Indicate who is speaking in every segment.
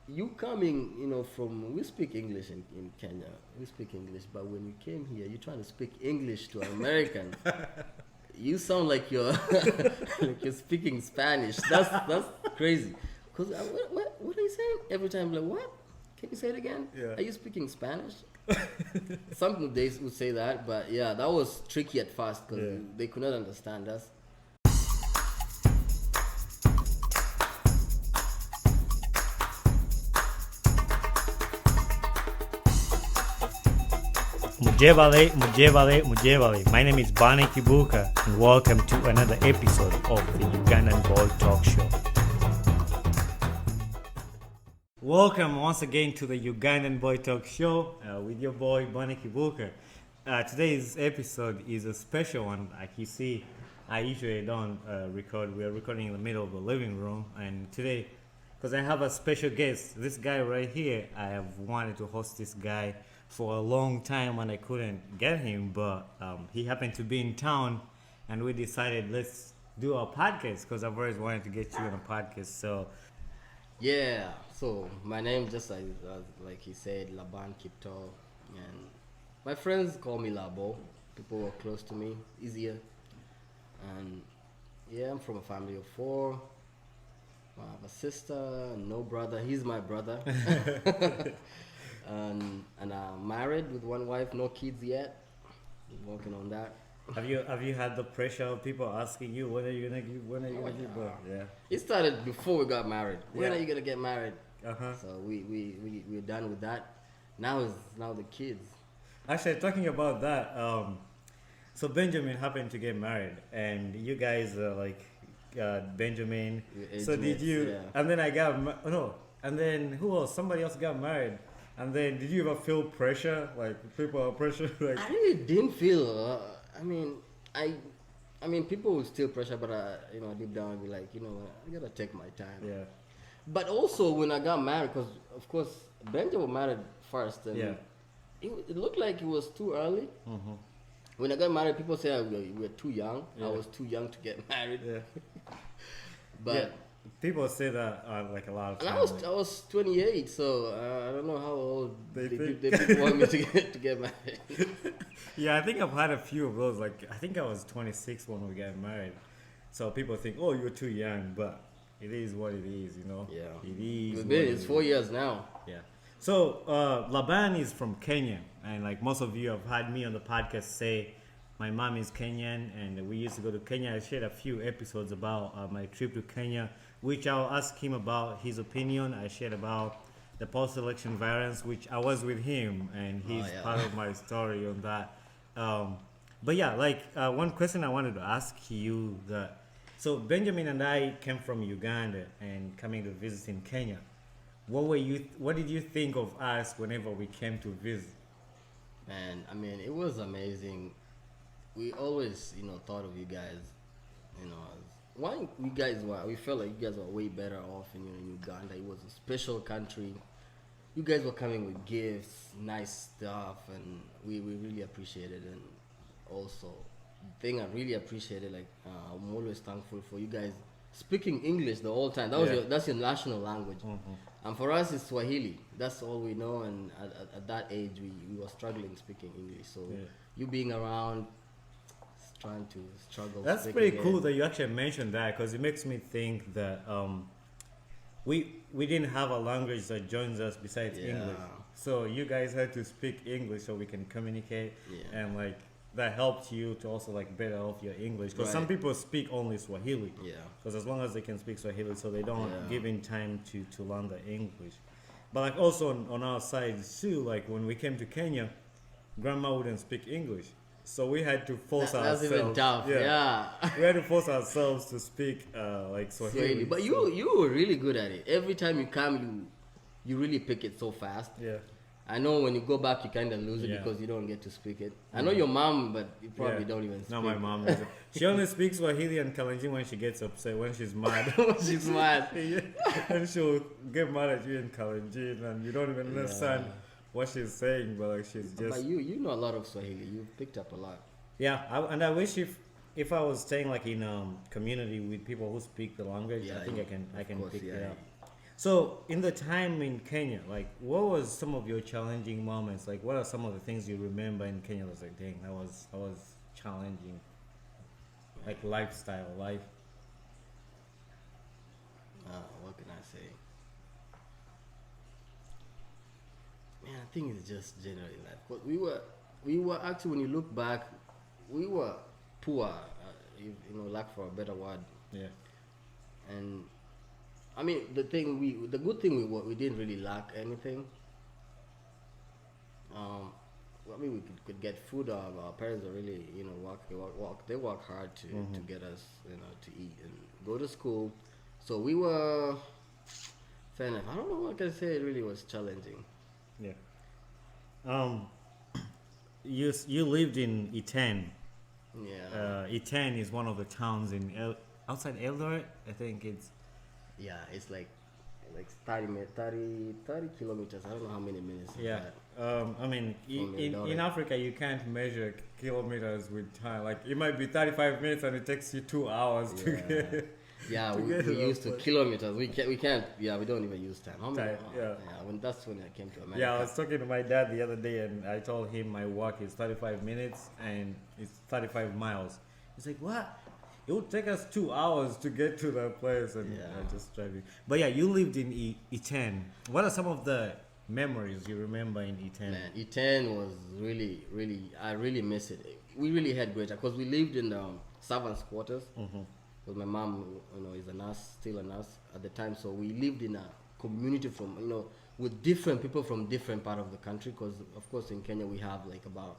Speaker 1: you coming, from we speak English in Kenya. We speak English, but when you came here, you're trying to speak English to an American. You sound like you're like you're speaking Spanish. That's crazy. Cause what are you saying? Every time, like what? Can you say it again?
Speaker 2: Yeah.
Speaker 1: Are you speaking Spanish? Some days would say that, but yeah, that was tricky at first because they could not understand us.
Speaker 2: Mujevale, Mujevale, Mujevale. My name is Laban Kiptoo, and welcome to another episode of the Ugandan Boy Talk Show. Welcome once again to the Ugandan Boy Talk Show with your boy Laban Kiptoo. Today's episode is a special one. Like you see, I usually don't record. We are recording in the middle of the living room, and today, because I have a special guest, this guy right here, I have wanted to host this guy for a long time and I couldn't get him, but he happened to be in town and we decided let's do a podcast because I've always wanted to get you on a podcast. So
Speaker 1: Yeah. So my name, just like he said, Laban Kiptoo, and my friends call me Labo. People who are close to me, easier. And yeah, I'm from a family of 4. I have a sister, no brother. He's my brother. and I'm married with 1 wife, no kids yet. Working on that.
Speaker 2: have you had the pressure of people asking you when are you gonna give birth? Yeah.
Speaker 1: It started before we got married. When
Speaker 2: Yeah.
Speaker 1: are you gonna get married?
Speaker 2: Uh-huh.
Speaker 1: So we're done with that. Now the kids.
Speaker 2: Actually, talking about that, so Benjamin happened to get married, and you guys are like Benjamin.
Speaker 1: We're
Speaker 2: So
Speaker 1: age
Speaker 2: did
Speaker 1: mates,
Speaker 2: you?
Speaker 1: yeah.
Speaker 2: And then I got no, and then who else? Somebody else got married, and then did you ever feel pressure? Like people are pressure, like
Speaker 1: I really didn't feel. I mean, people will still pressure, but deep down, I'd be like, I gotta take my time.
Speaker 2: yeah,
Speaker 1: But also when I got married, because of course Benjamin was married first, and
Speaker 2: yeah.
Speaker 1: it looked like it was too early.
Speaker 2: Mm-hmm.
Speaker 1: When I got married, people say we're too young.
Speaker 2: Yeah.
Speaker 1: I was too young to get married.
Speaker 2: Yeah.
Speaker 1: But
Speaker 2: Yeah. People say that like a lot of
Speaker 1: and
Speaker 2: times.
Speaker 1: I was 28, so I don't know how old
Speaker 2: They
Speaker 1: the
Speaker 2: think-
Speaker 1: people want me to get married.
Speaker 2: Yeah, I think I've had a few of those. Like I think I was 26 when we got married. So people think, oh, you're too young, but it is what it is,
Speaker 1: Yeah,
Speaker 2: It is.
Speaker 1: it's 4 years now.
Speaker 2: Yeah. So Laban is from Kenya, and like most of you have had me on the podcast say, my mom is Kenyan, and we used to go to Kenya. I shared a few episodes about my trip to Kenya, which I'll ask him about his opinion. I shared about the post-election violence, which I was with him, and he's
Speaker 1: yeah.
Speaker 2: part of my story on that. But yeah, like one question I wanted to ask you that. So Benjamin and I came from Uganda and coming to visit in Kenya. What did you think of us whenever we came to visit?
Speaker 1: And I mean, it was amazing. We always, thought of you guys, as why we felt like you guys were way better off in Uganda. It was a special country. You guys were coming with gifts, nice stuff, and we really appreciated it. And also, the thing I really appreciated, like, I'm always thankful for you guys speaking English the whole time. That's your national language.
Speaker 2: Mm-hmm.
Speaker 1: And for us, it's Swahili. That's all we know. And at that age, we were struggling speaking English. So you being around, trying to struggle.
Speaker 2: That's
Speaker 1: speaking
Speaker 2: pretty
Speaker 1: it.
Speaker 2: cool that you actually mentioned that, because it makes me think that we didn't have a language that joins us besides
Speaker 1: Yeah.
Speaker 2: English. So you guys had to speak English so we can communicate,
Speaker 1: Yeah.
Speaker 2: and like that helped you to also like better off your English, because some
Speaker 1: Right.
Speaker 2: people speak only Swahili.
Speaker 1: Yeah.
Speaker 2: Because as long as they can speak Swahili, so they don't
Speaker 1: Yeah.
Speaker 2: give in time to learn the English. But like also on our side too, like when we came to Kenya, grandma wouldn't speak English, so we had to force
Speaker 1: That's
Speaker 2: ourselves.
Speaker 1: even tough. Yeah.
Speaker 2: We had to force ourselves to speak like Swahili.
Speaker 1: Swahili. But you were really good at it. Every time you come, you really pick it so fast.
Speaker 2: Yeah.
Speaker 1: I know when you go back, you kind of lose it
Speaker 2: Yeah.
Speaker 1: because you don't get to speak it. I know your mom, but you probably don't even speak.
Speaker 2: No, my mom doesn't. She only speaks Swahili and Kalenjin when she gets upset, when she's mad.
Speaker 1: She's mad.
Speaker 2: Yeah. And she'll get mad at you in Kalenjin, and you don't even understand what she's saying, but like she's just.
Speaker 1: But you know a lot of Swahili. You picked up a lot.
Speaker 2: Yeah, and I wish if I was staying like in a community with people who speak the language,
Speaker 1: Yeah,
Speaker 2: I think I can
Speaker 1: course,
Speaker 2: pick it
Speaker 1: yeah.
Speaker 2: up. So, in the time in Kenya, like, what was some of your challenging moments? Like, what are some of the things you remember in Kenya? That's like, dang, that was challenging. Like lifestyle, life.
Speaker 1: What can I say? Man, I think it's just generally life. But we were actually, when you look back, we were poor. Lack for a better word.
Speaker 2: Yeah.
Speaker 1: And I mean, the good thing we didn't really lack anything. Um, I mean, we could get food. Our parents are really, work. They work hard to get us, to eat and go to school. So we were fair enough. I don't know what I can say. It really was challenging.
Speaker 2: Yeah. Um, you lived in E10.
Speaker 1: Yeah.
Speaker 2: E10 is one of the towns in outside Eldoret. I think it's.
Speaker 1: Yeah, it's like 30 kilometers. I don't know how many minutes.
Speaker 2: Yeah. I mean, in Africa, you can't measure kilometers with time. Like, it might be 35 minutes and it takes you 2 hours to get.
Speaker 1: Yeah,
Speaker 2: to
Speaker 1: we
Speaker 2: get
Speaker 1: used to kilometers. We can't. Yeah, we don't even use time. How many?
Speaker 2: Time, yeah.
Speaker 1: That's when I came to America.
Speaker 2: Yeah, I was talking to my dad the other day and I told him my walk is 35 minutes and it's 35 miles. He's like, what? It would take us 2 hours to get to that place, and I just driving. But yeah, you lived in E10. What are some of the memories you remember in E10?
Speaker 1: Man, E10 was really, really. I really miss it. We really had great because we lived in servants' quarters. Because my mom, is a nurse, still a nurse at the time. So we lived in a community from, with different people from different part of the country. Because of course in Kenya we have like about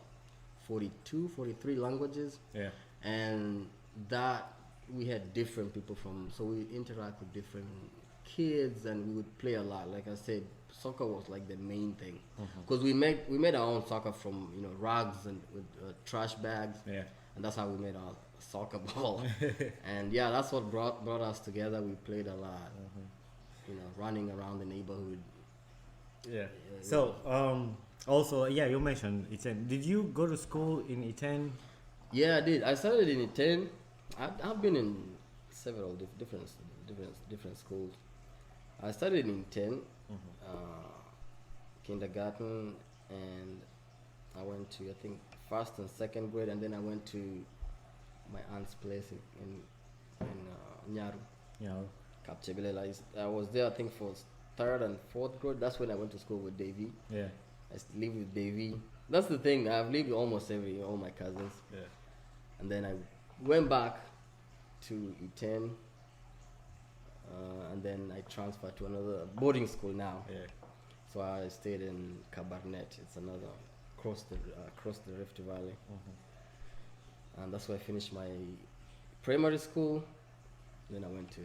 Speaker 1: 42, 43 languages.
Speaker 2: Yeah.
Speaker 1: And that we had different people from, so we interact with different kids and we would play a lot. Like I said, soccer was like the main thing because we made our own soccer from rugs and with trash bags.
Speaker 2: Yeah.
Speaker 1: And that's how we made our soccer ball. And yeah, that's what brought us together. We played a lot, running around the neighborhood.
Speaker 2: Yeah. So also, yeah, you mentioned E10. Did you go to school in E10?
Speaker 1: Yeah, I did. I started in E10. I've been in several different schools. I started in 10, kindergarten, and I went to, I think, first and second grade, and then I went to my aunt's place in Nyaru.
Speaker 2: Yeah.
Speaker 1: Kapchebele. I was there, I think, for third and fourth grade. That's when I went to school with Davy.
Speaker 2: Yeah.
Speaker 1: I lived with Davy. That's the thing. I've lived with almost all my cousins.
Speaker 2: Yeah.
Speaker 1: And then I went back to E10, and then I transferred to another boarding school now.
Speaker 2: Yeah.
Speaker 1: So I stayed in Cabernet. It's another across the Rift Valley, and that's where I finished my primary school. Then I went to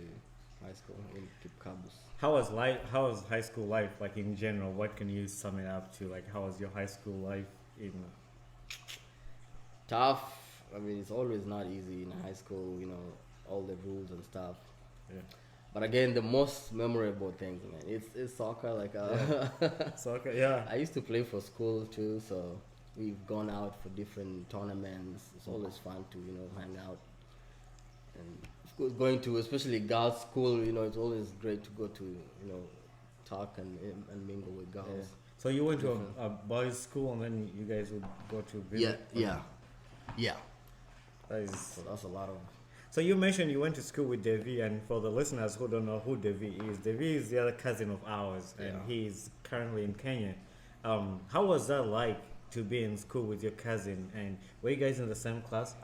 Speaker 1: high school in Kipkabus.
Speaker 2: How was high school life, like, in general? What can you sum it up to? Like, how was your high school life in?
Speaker 1: Tough. I mean, it's always not easy in high school, all the rules and stuff.
Speaker 2: Yeah.
Speaker 1: But again, the most memorable things, man, it's soccer. Like,
Speaker 2: Soccer, yeah.
Speaker 1: I used to play for school too, so we've gone out for different tournaments. It's always fun to, hang out. And of course, going to especially girls' school, it's always great to go to, talk and mingle with girls.
Speaker 2: Yeah. So you went to a boys' school, and then you guys would go to visit?
Speaker 1: Yeah.
Speaker 2: So
Speaker 1: that's a lot of.
Speaker 2: So you mentioned you went to school with Devi, and for the listeners who don't know who Devi is the other cousin of ours, and he's currently in Kenya. How was that like to be in school with your cousin? And were you guys in the same class?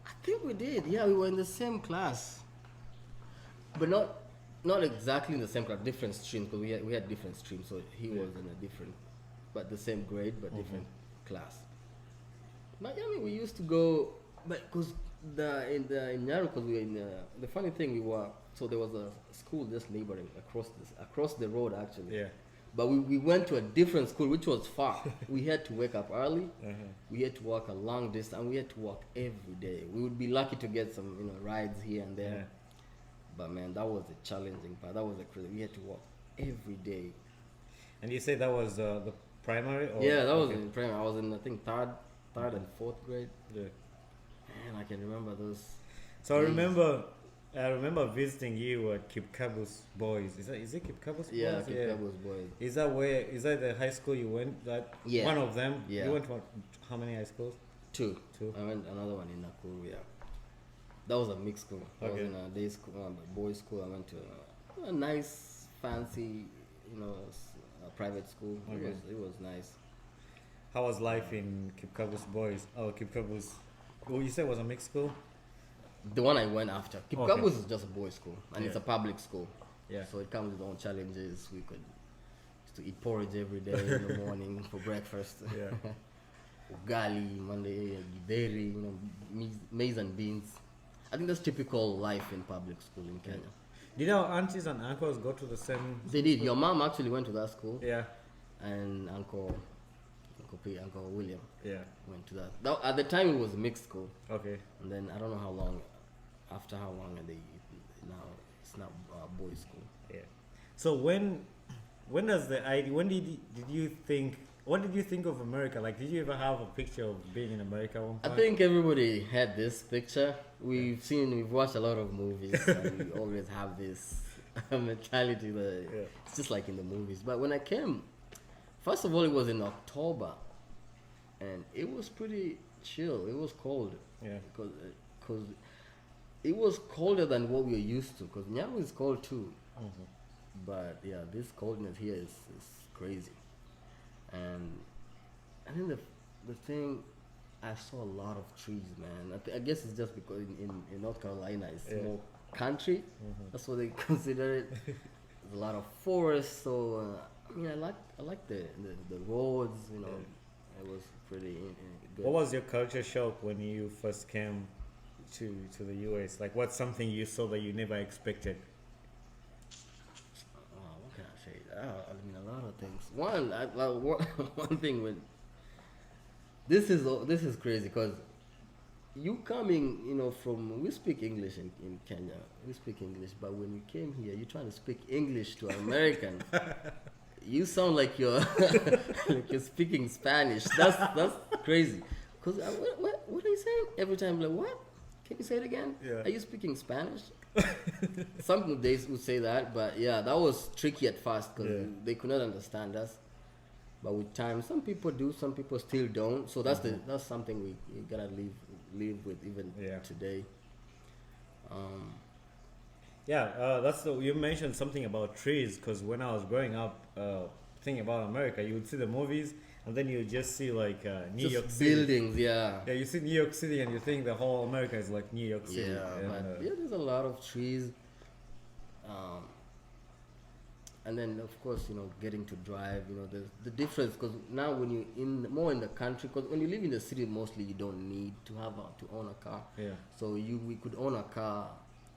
Speaker 1: I think we did. Yeah, we were in the same class, but not exactly in the same class. Different streams, because we had different streams. So he was in a different, but the same grade, but different class. But I mean, we used to go, but because in Nyaru, because we were in the funny thing, there was a school just neighboring across the road actually.
Speaker 2: Yeah.
Speaker 1: But we went to a different school, which was far. We had to wake up early. We had to walk a long distance, and we had to walk every day. We would be lucky to get some rides here and there. Yeah. But man, that was the challenging part. That was the crazy. We had to walk every day.
Speaker 2: And you say that was the primary? Or?
Speaker 1: Yeah, that was in primary. I was in, I think, third and fourth grade.
Speaker 2: Yeah.
Speaker 1: Man, I can remember those.
Speaker 2: So days. I remember I remember visiting you at Kiptoo's Boys. Is it Kiptoo's Boys?
Speaker 1: Yeah, Kiptoo boys.
Speaker 2: Is that the high school you went? That
Speaker 1: Yeah.
Speaker 2: one of them?
Speaker 1: Yeah.
Speaker 2: You went to how many high schools?
Speaker 1: Two.
Speaker 2: Two.
Speaker 1: I went another one in Nakuru. Yeah, that was a mixed school. I was
Speaker 2: Okay.
Speaker 1: in a day school, boys' school. I went to a nice, fancy, a private school.
Speaker 2: Okay.
Speaker 1: It was nice.
Speaker 2: How was life in Kiptoo's Boys? Oh, Kiptoo's. Oh, you said it was a mixed school?
Speaker 1: The one I went after. Kiptoo
Speaker 2: Okay.
Speaker 1: is just a boys' school, and it's
Speaker 2: Yeah.
Speaker 1: a public school.
Speaker 2: Yeah.
Speaker 1: So it comes with its own challenges. We could used to eat porridge every day in the morning for breakfast.
Speaker 2: Yeah.
Speaker 1: Ugali, Monday, githeri, maize and beans. I think that's typical life in public school in Kenya.
Speaker 2: Did our aunties and uncles go to the same?
Speaker 1: They did. Your mom actually went to that school,
Speaker 2: Yeah.
Speaker 1: and Uncle William
Speaker 2: Yeah.
Speaker 1: went to that. At the time, it was a mixed school,
Speaker 2: Okay.
Speaker 1: and then I don't know how long. After how long are they now? It's not boys' school.
Speaker 2: Yeah. So when does the idea? When did you think? What did you think of America? Like, did you ever have a picture of being in America at one
Speaker 1: I
Speaker 2: point?
Speaker 1: think everybody had this picture. We've watched a lot of movies, and we always have this mentality that
Speaker 2: Yeah.
Speaker 1: it's just like in the movies. But when I came, first of all, it was in October, and it was pretty chill. It was cold.
Speaker 2: Yeah.
Speaker 1: Because it was colder than what we were used to. Because Nyaru is cold too.
Speaker 2: Mhm.
Speaker 1: But yeah, this coldness here is crazy. And then the thing, I saw a lot of trees, man. I guess it's just because in North Carolina it's
Speaker 2: Yeah.
Speaker 1: more country.
Speaker 2: Mhm.
Speaker 1: That's what they consider it. There's a lot of forests, so I mean, I like the roads. It was pretty good.
Speaker 2: What was your culture shock when you first came to the US? Like, what's something you saw that you never expected?
Speaker 1: What can I say? I mean, a lot of things. One thing when this is crazy because you coming, from we speak English in Kenya. We speak English, but when you came here, you're trying to speak English to an American. You sound like you're like you're speaking Spanish. That's crazy. Cause what are you saying? Every time like what? Can you say it again?
Speaker 2: Yeah.
Speaker 1: Are you speaking Spanish? Some days would say that, but yeah, that was tricky at first because
Speaker 2: Yeah.
Speaker 1: they could not understand us. But with time, some people do, some people still don't. So that's that's something we gotta live with even
Speaker 2: Yeah.
Speaker 1: today.
Speaker 2: That's you mentioned something about trees because when I was growing up, thinking about America, you would see the movies and then you just see like New
Speaker 1: Just
Speaker 2: York City.
Speaker 1: buildings, yeah.
Speaker 2: Yeah, you see New York City and you think the whole America is like New York City.
Speaker 1: Yeah,
Speaker 2: And,
Speaker 1: but yeah, there's a lot of trees. And then of course, getting to drive, there's the difference because now when you're more in the country, because when you live in the city, mostly you don't need to to own a car.
Speaker 2: Yeah.
Speaker 1: So we could own a car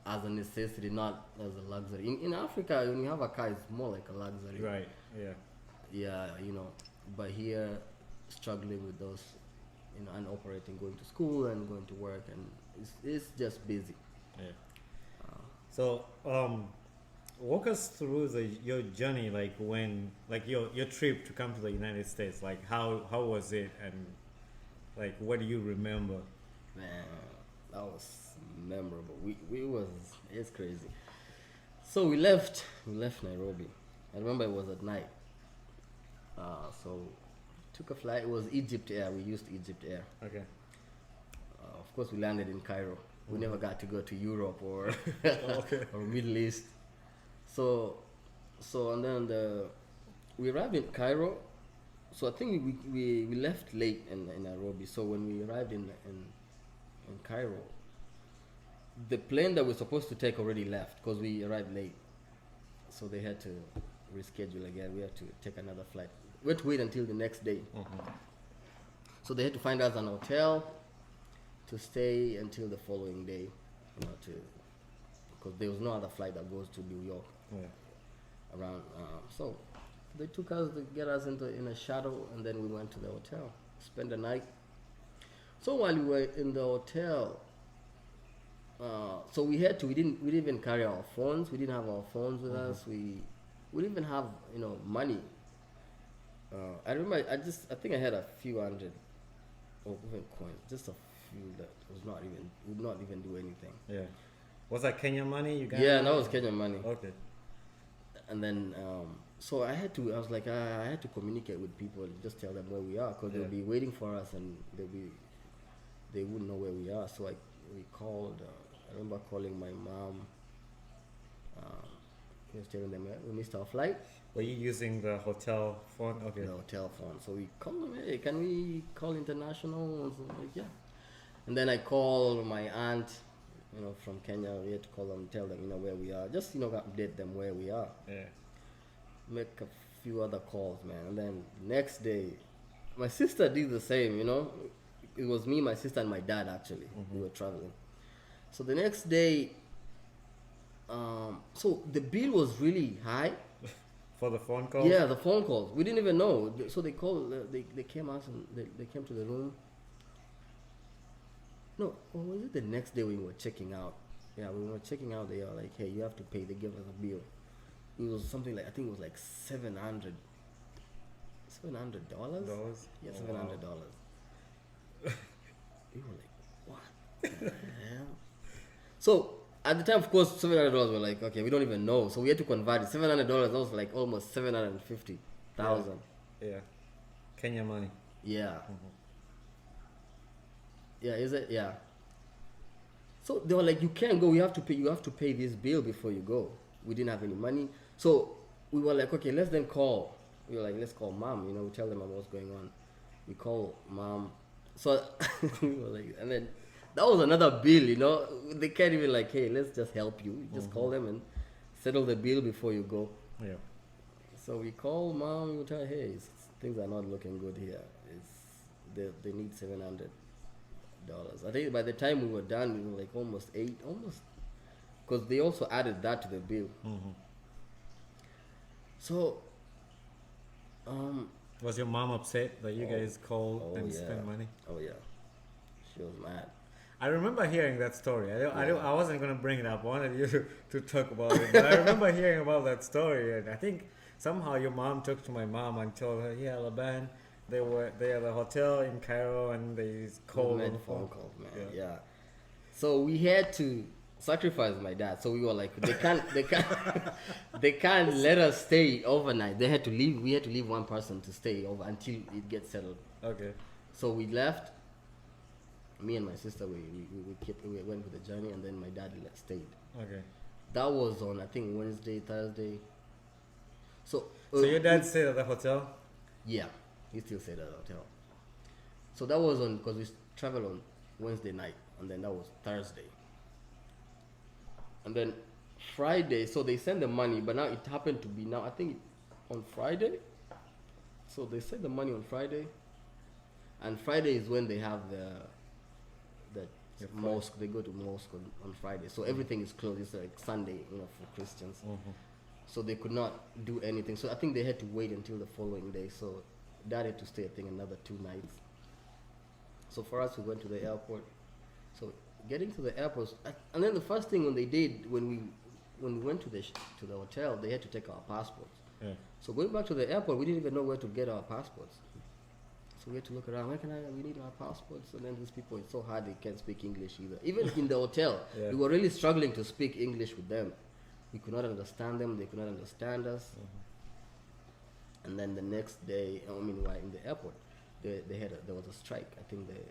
Speaker 1: as a necessity, not as a luxury. In Africa, when you have a car, it's more like a luxury.
Speaker 2: Right. Yeah.
Speaker 1: Yeah, but here, struggling with those, and operating, going to school and going to work, and it's just busy.
Speaker 2: Yeah. So, walk us through your journey, like your trip to come to the United States. Like how was it, and like what do you remember?
Speaker 1: Man, that was memorable. It's crazy. So we left Nairobi. I remember it was at night. So took a flight. It was Egypt Air. We used Egypt Air.
Speaker 2: Okay.
Speaker 1: Of course, we landed in Cairo. We never got to go to Europe or
Speaker 2: Okay.
Speaker 1: or Middle East. So and then we arrived in Cairo. So I think we left late in Nairobi. So when we arrived in Cairo, the plane that we're supposed to take already left because we arrived late. So they had to reschedule again. We had to take another flight. We had to wait until the next day.
Speaker 2: Mhm.
Speaker 1: So they had to find us an hotel to stay until the following day, because there was no other flight that goes to New York
Speaker 2: Yeah.
Speaker 1: around. So they took us to get us in a shuttle, and then we went to the hotel, spend the night. So while we were in the hotel, so we didn't even carry our phones. We didn't have our phones with us. We didn't even have money. I remember I think I had a few hundred or even coins, just a few that would not even do anything.
Speaker 2: Yeah. Was that Kenyan money?
Speaker 1: Yeah, that was Kenyan money.
Speaker 2: Okay.
Speaker 1: And then so I was like I had to communicate with people, just tell them where we are, because they'll be waiting for us, and they wouldn't know where we are. So we called. I remember calling my mom. He was telling them we missed our flight.
Speaker 2: Were you using the hotel phone? Okay.
Speaker 1: The hotel phone. So we called them. Hey, can we call international? And so like, yeah. And then I called my aunt, from Kenya. We had to call them, tell them, where we are. Just, update them where we are.
Speaker 2: Yeah.
Speaker 1: Make a few other calls, man. And then next day, my sister did the same, It was me, my sister, and my dad, actually. We were traveling. So the next day, so the bill was really high.
Speaker 2: For the phone call?
Speaker 1: Yeah, the phone calls. We didn't even know. So they called, they came us, and they came to the room. No, or was it the next day we were checking out? Yeah, we were checking out. They were like, hey, you have to pay. They gave us a bill. It was something like, I think it was like $700. $700? Yeah, $700. We were like, what the hell? So at the time, of course, $700 were like, okay, we don't even know. So we had to convert it. $700, that was like almost 750,000.
Speaker 2: Yeah. Kenya money.
Speaker 1: Yeah. Yeah, is it? Yeah. So they were like, you can't go. You have to pay this bill before you go. We didn't have any money. So we were like, okay, let's then call. We were like, let's call mom. We tell them what's going on. We call mom. So we were like, and then that was another bill. They can't even like, hey, let's just help you. You just call them and settle the bill before you go.
Speaker 2: Yeah.
Speaker 1: So we call mom. We tell her, hey, things are not looking good here. They need $700. I think by the time we were done, we were like almost, because they also added that to the bill. So,
Speaker 2: was your mom upset that you guys called and spent money?
Speaker 1: Oh yeah, she was mad.
Speaker 2: I remember hearing that story. I wasn't gonna bring it up. I wanted you to talk about it, but I remember hearing about that story, and I think somehow your mom talked to my mom and told her, yeah, Laban, they at the hotel in Cairo, and they called
Speaker 1: made phone calls, man. Yeah. So we had to sacrifice my dad. So we were like, they can't let us stay overnight. They had to leave. We had to leave one person to stay over until it gets settled.
Speaker 2: Okay.
Speaker 1: So we left. Me and my sister, we went with the journey, and then my dad stayed.
Speaker 2: Okay.
Speaker 1: That was on, I think, Wednesday, Thursday. So
Speaker 2: your dad stayed at the hotel?
Speaker 1: Yeah. He still stayed at the hotel. So that was on, because we traveled on Wednesday night, and then that was Thursday. And then Friday, so they sent the money, but now it happened to be I think on Friday. So they sent the money on Friday, and Friday is when they have the mosque. They go to mosque on Friday. So everything is closed. It's like Sunday, for Christians. So they could not do anything. So I think they had to wait until the following day. So Dad had to stay, I think, another 2 nights. So for us, we went to the airport. So getting to the airport, and then the first thing when we went to the hotel, they had to take our passports.
Speaker 2: Yeah.
Speaker 1: So going back to the airport, we didn't even know where to get our passports. So we had to look around. We need our passports. And then these people, it's so hard, they can't speak English either. Even in the hotel, we were really struggling to speak English with them. We could not understand them. They could not understand us. And then the next day, while in the airport, there was a strike. I think the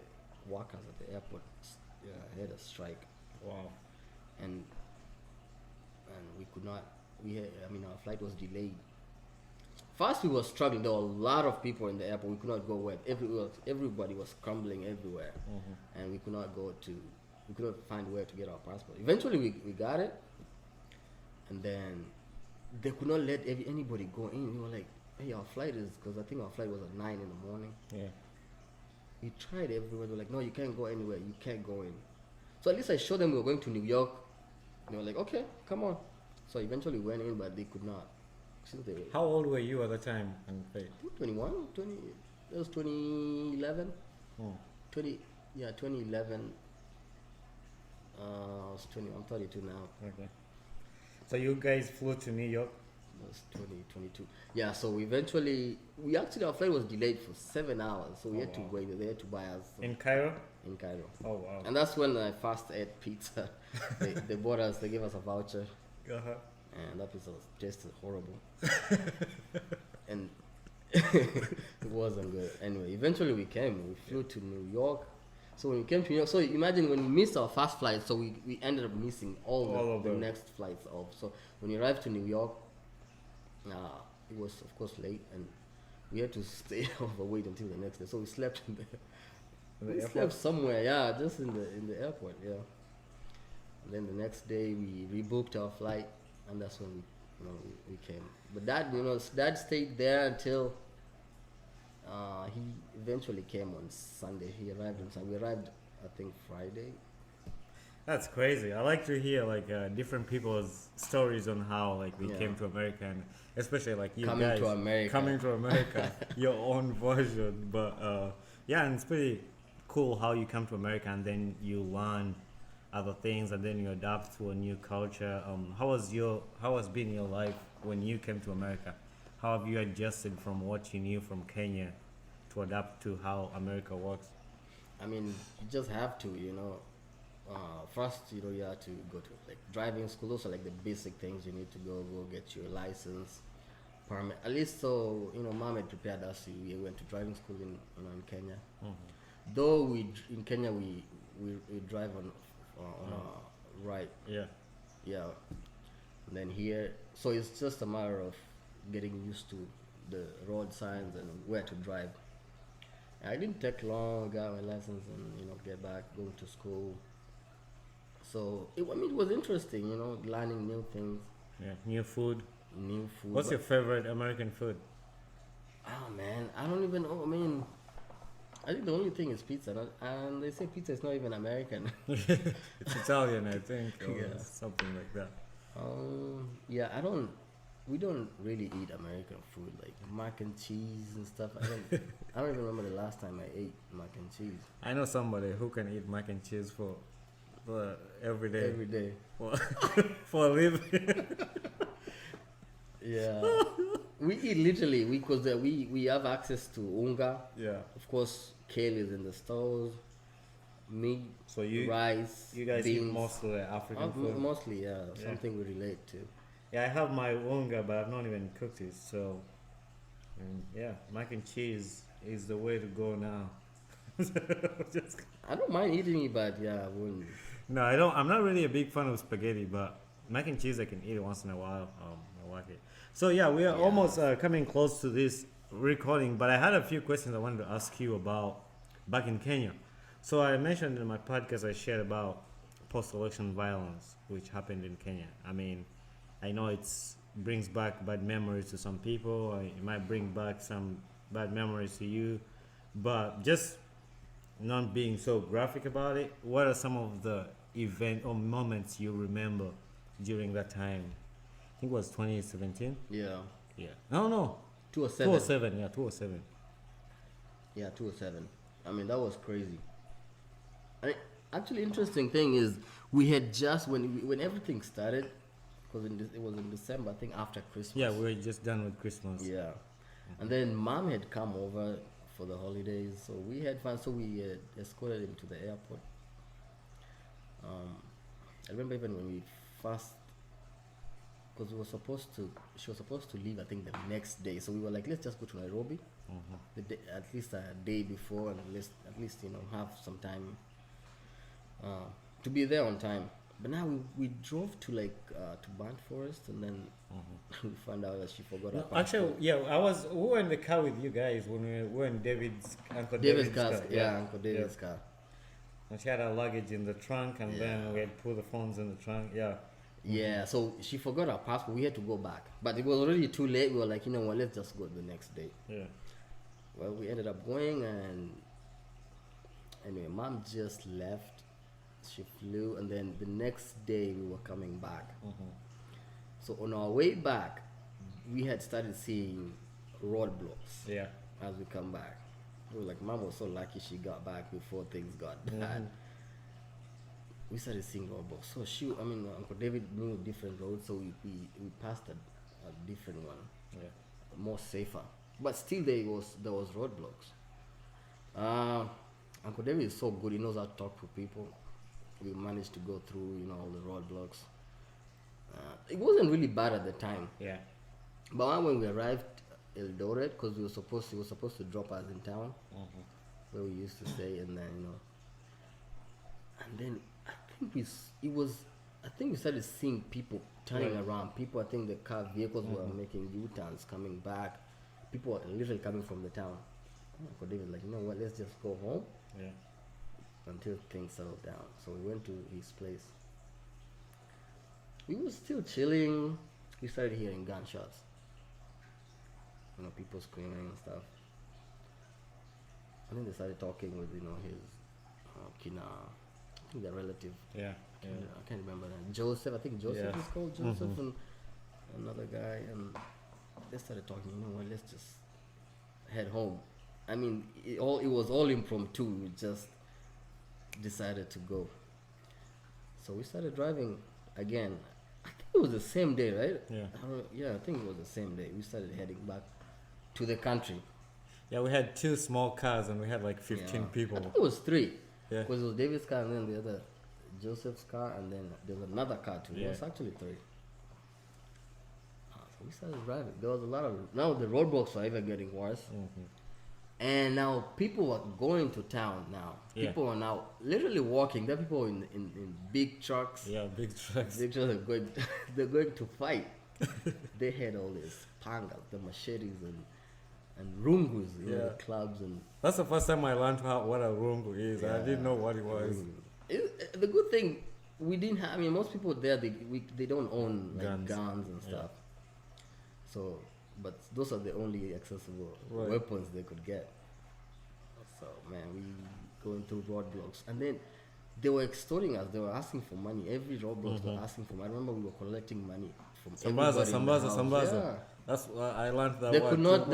Speaker 1: workers at the airport had a strike.
Speaker 2: Wow.
Speaker 1: And we could not. Our flight was delayed. First, we were struggling. There were a lot of people in the airport. We could not go where. Everybody was scrambling everywhere, and we could not find where to get our passport. Eventually, we got it, and then they could not let anybody go in. We were like, hey, our flight is, because I think our flight was at 9 in the morning.
Speaker 2: Yeah.
Speaker 1: We tried everywhere. They were like, no, you can't go anywhere. You can't go in. So at least I showed them we were going to New York. They were like, okay, come on. So eventually we went in, but they could not.
Speaker 2: How old were you at the time?
Speaker 1: 21, 20. It was 2011. 2011. I was 20. I'm 32 now.
Speaker 2: Okay. So you guys flew to New York?
Speaker 1: was 2022. Yeah, so eventually, our flight was delayed for 7 hours, so we had to wait. They had to buy us
Speaker 2: In Cairo?
Speaker 1: in Cairo.
Speaker 2: Oh, wow.
Speaker 1: And that's when I first ate pizza. They bought us, they gave us a voucher,
Speaker 2: Uh-huh.
Speaker 1: and that pizza was tasted horrible. And it wasn't good. Anyway, eventually we came. We flew to New York. So when we came to New York, so imagine when we missed our first flight, so we ended up missing all the next flights off. So when we arrived to New York, it was of course late, and we had to stay overweight until the next day. So we slept in we slept somewhere, yeah, just in the airport, yeah. And then the next day we rebooked our flight, and that's when we came. But Dad stayed there until he eventually came on Sunday. He arrived on Sunday. We arrived, I think, Friday.
Speaker 2: That's crazy. I like to hear like different people's stories on how like they came to America, and especially like you
Speaker 1: coming
Speaker 2: guys
Speaker 1: coming to America,
Speaker 2: your own version. But yeah, and it's pretty cool how you come to America and then you learn other things and then you adapt to a new culture. How has been your life when you came to America? How have you adjusted from what you knew from Kenya to adapt to how America works?
Speaker 1: I mean, you just have to, first, you have to go to like driving school. Those are like the basic things you need to go get your license, permit. At least so, mom had prepared us. We went to driving school in Kenya. Mm-hmm. Though in Kenya we drive on a right.
Speaker 2: Yeah.
Speaker 1: Yeah. And then here, so it's just a matter of getting used to the road signs and where to drive. I didn't take long, got my license, and get back, going to school. So it was interesting, learning new things.
Speaker 2: Yeah, new food. What's
Speaker 1: But
Speaker 2: your favorite American food?
Speaker 1: oh man, I don't even know. I mean, I think the only thing is pizza, and they say pizza is not even American.
Speaker 2: It's Italian, I think, or
Speaker 1: Yeah.
Speaker 2: something like that.
Speaker 1: Yeah, we don't really eat American food like mac and cheese and stuff. I don't even remember the last time I ate mac and cheese.
Speaker 2: I know somebody who can eat mac and cheese for every day.
Speaker 1: Every day.
Speaker 2: For a living.
Speaker 1: Yeah. We eat literally because we have access to unga.
Speaker 2: Yeah.
Speaker 1: Of course, kale is in the stores. Meat,
Speaker 2: So
Speaker 1: rice,
Speaker 2: you guys
Speaker 1: beans.
Speaker 2: eat mostly African food.
Speaker 1: Mostly, yeah, something we relate to.
Speaker 2: Yeah, I have my unga, but I've not even cooked it. So, yeah, mac and cheese is the way to go now.
Speaker 1: I don't mind eating it, but yeah, I wouldn't.
Speaker 2: No, I don't. I'm not really a big fan of spaghetti, but mac and cheese I can eat it once in a while. I like it. So yeah, we are almost coming close to this recording, but I had a few questions I wanted to ask you about back in Kenya. So I mentioned in my podcast I shared about post-election violence which happened in Kenya. I mean, I know it's brings back bad memories to some people. It might bring back some bad memories to you, but just not being so graphic about it. What are some of the event or moments you remember during that time? I think it was 2017.
Speaker 1: Yeah.
Speaker 2: Yeah. No.
Speaker 1: 207.
Speaker 2: 207. Yeah, 207.
Speaker 1: Yeah, 207. I mean, that was crazy. Actually, interesting thing is we had just when everything started, because it was in December, I think after Christmas.
Speaker 2: Yeah, we were just done with Christmas.
Speaker 1: Yeah, and then mom had come over for the holidays, so we had fun. So we escorted him to the airport. I remember even when we first, because she was supposed to leave, I think the next day. So we were like, let's just go to Nairobi, at least a day before, and let's at least have some time to be there on time. But now we drove to to Burnt Forest, and then we found out that she forgot her passport.
Speaker 2: Actually, yeah, we were in the car with you guys when we were in Uncle David's car.
Speaker 1: Yeah, Uncle David's car.
Speaker 2: And she had her luggage in the trunk, and then we had put the phones in the trunk. Yeah.
Speaker 1: Yeah, so she forgot her passport. We had to go back, but it was already too late. We were like, what? Let's just go the next day.
Speaker 2: Yeah.
Speaker 1: Well, we ended up going, and anyway, mom just left. She flew, and then the next day we were coming back. So on our way back, we had started seeing roadblocks.
Speaker 2: Yeah.
Speaker 1: As we come back, we were like, mom was so lucky she got back before things got bad. We started seeing roadblocks. So Uncle David knew different roads, so we passed a different one,
Speaker 2: Yeah.
Speaker 1: more safer. But still, there was roadblocks. Uh, Uncle David is so good. He knows how to talk to people. We managed to go through, all the roadblocks. It wasn't really bad at the time.
Speaker 2: Yeah.
Speaker 1: But when we arrived Eldoret, because he was supposed to drop us in town where we used to stay, and then and then I think we started seeing people turning
Speaker 2: Right.
Speaker 1: around. People, I think the vehicles were making U-turns, coming back. People were literally coming from the town. Uncle David like, you know what? Let's just go home
Speaker 2: Yeah.
Speaker 1: until things settled down. So we went to his place. We were still chilling. We started hearing gunshots. People screaming and stuff. And then they started talking with, his kina, I think their relative.
Speaker 2: Yeah. Yeah.
Speaker 1: I can't remember that. Joseph, I think Joseph
Speaker 2: Yeah.
Speaker 1: is called Joseph, and another guy. And they started talking, you know what, let's just head home. I mean, it was all impromptu. We just decided to go. So we started driving again. I think it was the same day, right?
Speaker 2: Yeah.
Speaker 1: I think it was the same day. We started heading back to the country.
Speaker 2: Yeah, we had 2 small cars and we had like 15
Speaker 1: I
Speaker 2: people.
Speaker 1: think it was 3.
Speaker 2: Yeah.
Speaker 1: Because it was David's car and then the other Joseph's car, and then there was another car too.
Speaker 2: Yeah.
Speaker 1: It was actually 3. So we started driving. There was a lot of, now the roadblocks are even getting worse. And now people are going to town now.
Speaker 2: Yeah.
Speaker 1: People are now literally walking. There are people in big trucks.
Speaker 2: Yeah, big trucks.
Speaker 1: Big trucks are going, they're going to fight. They had all these pangas, the machetes and rungus,
Speaker 2: Yeah.
Speaker 1: the clubs and.
Speaker 2: That's the first time I learned what a rungu is. I didn't know what it was.
Speaker 1: The good thing, we didn't have. I mean, most people there they don't own like guns and stuff. So, but those are the only accessible weapons they could get. So man, we going through roadblocks, and then they were extorting us. They were asking for money. Every roadblock they were asking for money. I remember we were collecting money from everybody in the house.
Speaker 2: Sambaza.
Speaker 1: Yeah.
Speaker 2: That's what I learned that.
Speaker 1: They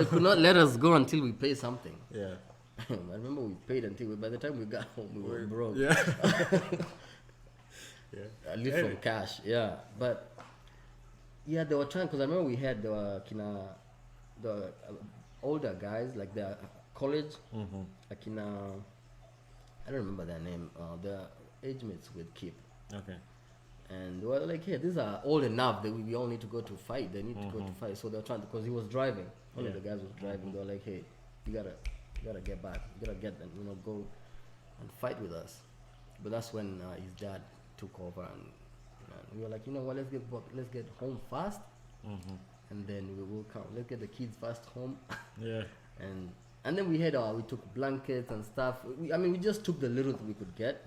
Speaker 1: could not let us go until we pay something.
Speaker 2: Yeah.
Speaker 1: I remember we paid until by the time we got home we were broke.
Speaker 2: Yeah. Yeah.
Speaker 1: I lived from cash, yeah. But yeah, they were trying, because I remember we had the older guys, like the college, like I don't remember their name. The age mates with Kip.
Speaker 2: Okay.
Speaker 1: And they were like, hey, these are old enough that we all need to go to fight. They need to go to fight. So they're trying, because he was driving. One of the guys was driving. They were like, hey, you gotta get back. You gotta get them, go and fight with us. But that's when his dad took over, and we were like, you know what, let's get home fast, and then we will come. Let's get the kids fast home.
Speaker 2: Yeah.
Speaker 1: And then we took blankets and stuff. We just took the little that we could get.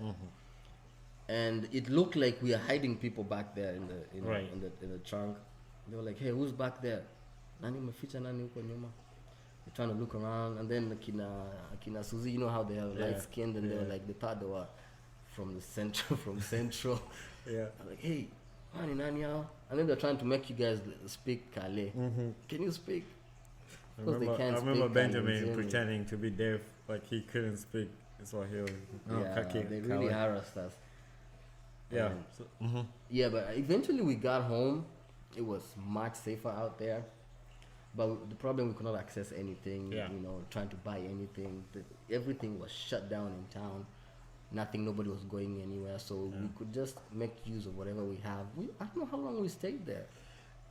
Speaker 1: And it looked like we are hiding people back there in the trunk. They were like, hey, who's back there? Nani maficha nani huko nyuma? They're trying to look around, and then Kina Suzy, you know how they are light skinned, and they were like, they thought they were from Central.
Speaker 2: Yeah.
Speaker 1: I'm like, hey, nani hao? And then they're trying to make you guys speak Kale. Can you speak?
Speaker 2: I remember Benjamin pretending to be deaf, like he couldn't speak Swahili.
Speaker 1: They really harassed us.
Speaker 2: Yeah.
Speaker 1: Yeah, but eventually we got home. It was much safer out there. But the problem, we could not access anything, trying to buy anything. Everything was shut down in town. Nobody was going anywhere. So we could just make use of whatever we have. I don't know how long we stayed there.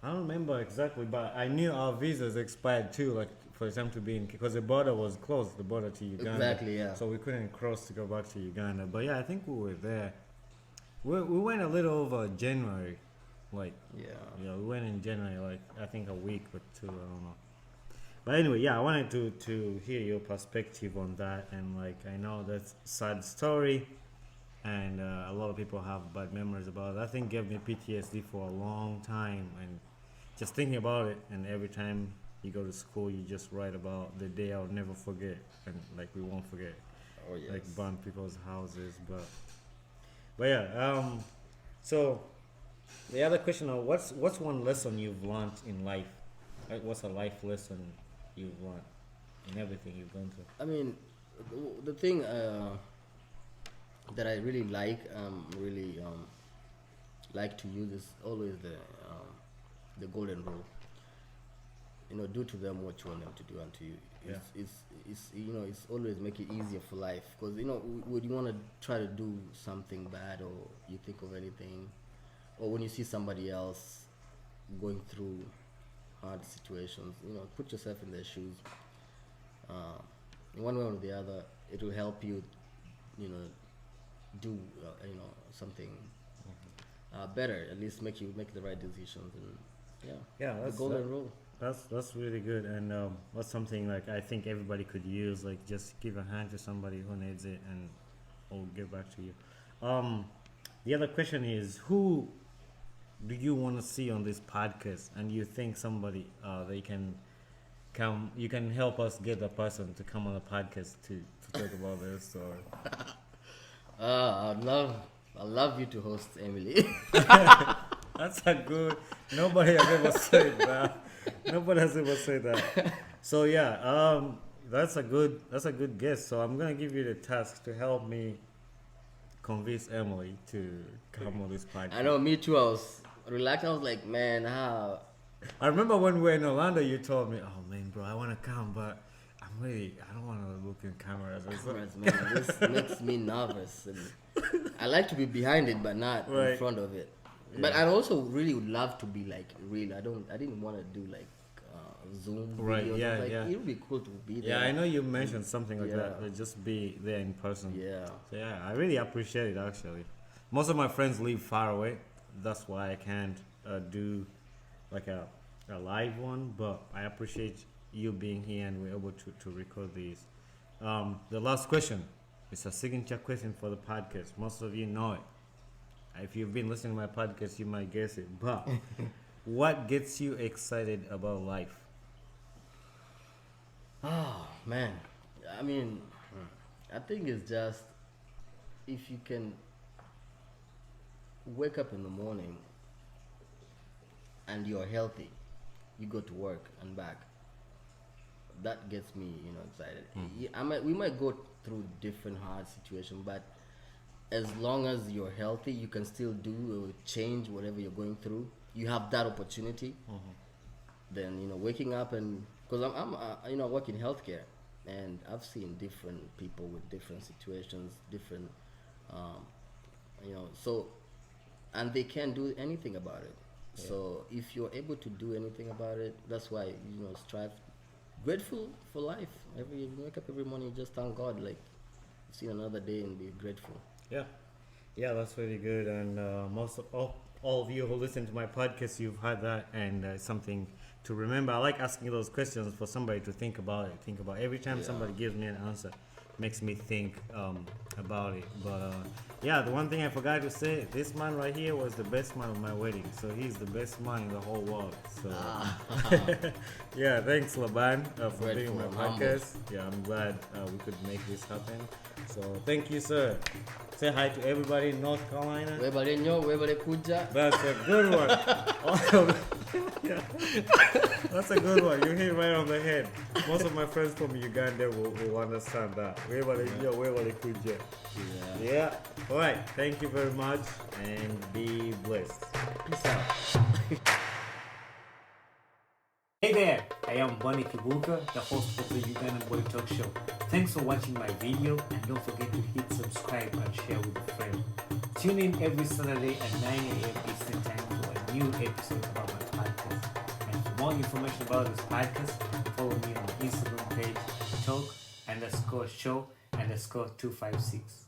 Speaker 2: I don't remember exactly, but I knew our visas expired too, like for example, because the border was closed, the border to Uganda.
Speaker 1: Exactly, yeah.
Speaker 2: So we couldn't cross to go back to Uganda. But yeah, I think we were there. We went a little over January. Yeah, we went in January, like I think a week or 2, I don't know. But anyway, yeah, I wanted to hear your perspective on that, and like I know that's a sad story, and a lot of people have bad memories about it. I think it gave me PTSD for a long time, and just thinking about it, and every time you go to school, you just write about the day I'll never forget, and like we won't forget, like burn people's houses, but yeah, so. The other question of what's one lesson you've learned in life? Like, what's a life lesson you've learned in everything you've gone through?
Speaker 1: I mean, the thing that I really like to use is always the golden rule. do to them what you want them to do unto you.
Speaker 2: Yeah.
Speaker 1: It's always make it easier for life, because when you want to try to do something bad, or you think of anything, or when you see somebody else going through hard situations, put yourself in their shoes. In one way or the other, it will help you, do something better. At least make the right decisions, and
Speaker 2: Yeah,
Speaker 1: the golden rule.
Speaker 2: That's really good, and that's something like I think everybody could use. Like, just give a hand to somebody who needs it, and I'll get back to you. The other question is, who do you want to see on this podcast? And you think somebody they can come? You can help us get the person to come on the podcast to talk about their story.
Speaker 1: I'd love you to host Emily.
Speaker 2: That's a good. Nobody has ever said that. Nobody has ever said that. So yeah, that's a good guess. So I'm gonna give you the task to help me convince Emily to come on this podcast.
Speaker 1: I know, me too. I was relaxed. I was like, man, how?
Speaker 2: I remember when we were in Orlando, you told me, "Oh man, bro, I want to come, but I don't want to look in cameras."
Speaker 1: Cameras, man, this makes me nervous. And I like to be behind it, but not in front of it. Yeah. But I also really would love to be like real. I didn't want to do like Zoom videos.
Speaker 2: Yeah,
Speaker 1: like,
Speaker 2: yeah.
Speaker 1: It would be cool to be there.
Speaker 2: Yeah, I know you mentioned something like that. But just be there in person.
Speaker 1: Yeah.
Speaker 2: So yeah, I really appreciate it actually. Most of my friends live far away. That's why I can't do like a live one. But I appreciate you being here and we're able to record these. The last question is a signature question for the podcast. Most of you know it. If you've been listening to my podcast, you might guess it. But what gets you excited about life?
Speaker 1: Oh man, I mean, I think it's just if you can wake up in the morning and you're healthy, you go to work and back. That gets me, excited. We might go through different hard situations, but as long as you're healthy, you can still do or change whatever you're going through. You have that opportunity. Then waking up, and because I'm I work in healthcare, and I've seen different people with different situations, different so, and they can't do anything about it. Yeah. So if you're able to do anything about it, that's why strive. Grateful for life. You wake up every morning, you just thank God, like see another day and be grateful.
Speaker 2: Yeah, that's really good. And most of all of you who listen to my podcast, you've had that, and something to remember. I like asking those questions for somebody to think about it. Think about every time somebody gives me an answer, makes me think about it. But the one thing I forgot to say, this man right here was the best man of my wedding. So he's the best man in the whole world. So yeah, thanks Laban for being on my podcast. Yeah, I'm glad we could make this happen. So thank you, sir. Say hi to everybody in North Carolina.
Speaker 1: Everybody kuja.
Speaker 2: That's a good one. Yeah. That's a good one. You hit right on the head. Most of my friends from Uganda will understand that. Everybody kuja. Yeah. All right. Thank you very much and be blessed.
Speaker 1: Peace out.
Speaker 2: Hey there, I am Laban Kiptoo, the host of the Ugandan Boy Talk Show. Thanks for watching my video, and don't forget to hit subscribe and share with a friend. Tune in every Saturday at 9 a.m. Eastern Time for a new episode about my podcast. And for more information about this podcast, follow me on my Instagram page, talk_show_256.